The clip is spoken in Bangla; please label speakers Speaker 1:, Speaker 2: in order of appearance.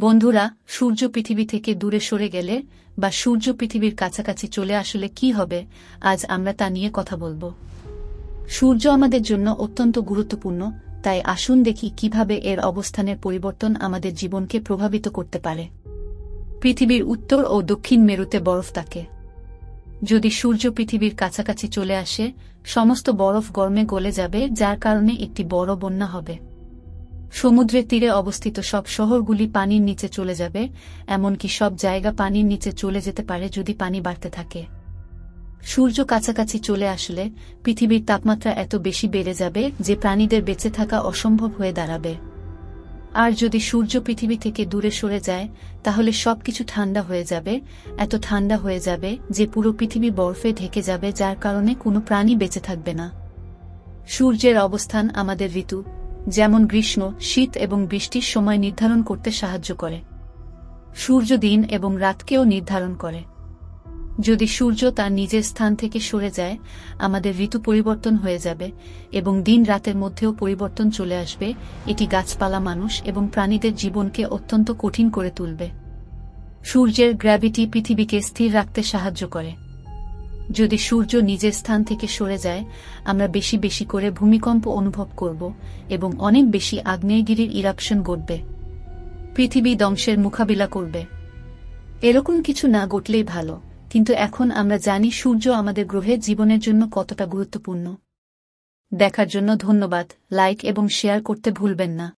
Speaker 1: বন্ধুরা, সূর্য পৃথিবী থেকে দূরে সরে গেলে বা সূর্য পৃথিবীর কাছাকাছি চলে আসলে কি হবে, আজ আমরা তা নিয়ে কথা বলবো। সূর্য আমাদের জন্য অত্যন্ত গুরুত্বপূর্ণ, তাই আসুন দেখি কিভাবে এর অবস্থানের পরিবর্তন আমাদের জীবনকে প্রভাবিত করতে পারে। পৃথিবীর উত্তর ও দক্ষিণ মেরুতে বরফ থাকে। যদি সূর্য পৃথিবীর কাছাকাছি চলে আসে, সমস্ত বরফ গরমে গলে যাবে, যার কারণে একটি বড় বন্যা হবে। সমুদ্রের তীরে অবস্থিত সব শহরগুলি পানির নিচে চলে যাবে, এমনকি সব জায়গা পানির নিচে চলে যেতে পারে যদি পানি বাড়তে থাকে। সূর্য কাছাকাছি চলে আসলে পৃথিবীর তাপমাত্রা এত বেশি বেড়ে যাবে যে প্রাণীদের বেঁচে থাকা অসম্ভব হয়ে দাঁড়াবে। আর যদি সূর্য পৃথিবী থেকে দূরে সরে যায়, তাহলে সবকিছু ঠান্ডা হয়ে যাবে, এত ঠান্ডা হয়ে যাবে যে পুরো পৃথিবী বরফে ঢেকে যাবে, যার কারণে কোনো প্রাণী বেঁচে থাকবে না। সূর্যের অবস্থান আমাদের ঋতু, যেমন গ্রীষ্ম, শীত এবং বৃষ্টির সময় নির্ধারণ করতে সাহায্য করে। সূর্য দিন এবং রাতকেও নির্ধারণ করে। যদি সূর্য তার নিজের স্থান থেকে সরে যায়, আমাদের ঋতু পরিবর্তন হয়ে যাবে এবং দিন রাতের মধ্যেও পরিবর্তন চলে আসবে। এটি গাছপালা, মানুষ এবং প্রাণীদের জীবনকে অত্যন্ত কঠিন করে তুলবে। সূর্যের গ্র্যাভিটি পৃথিবীকে স্থির রাখতে সাহায্য করে। যদি সূর্য নিজের স্থান থেকে সরে যায়, আমরা বেশি বেশি করে ভূমিকম্প অনুভব করব এবং অনেক বেশি আগ্নেয়গিরির ইরাপশন ঘটবে। পৃথিবী ধ্বংসের মোকাবিলা করবে। এরকম কিছু না ঘটলেই ভালো, কিন্তু এখন আমরা জানি সূর্য আমাদের গ্রহের জীবনের জন্য কতটা গুরুত্বপূর্ণ। দেখার জন্য ধন্যবাদ। লাইক এবং শেয়ার করতে ভুলবেন না।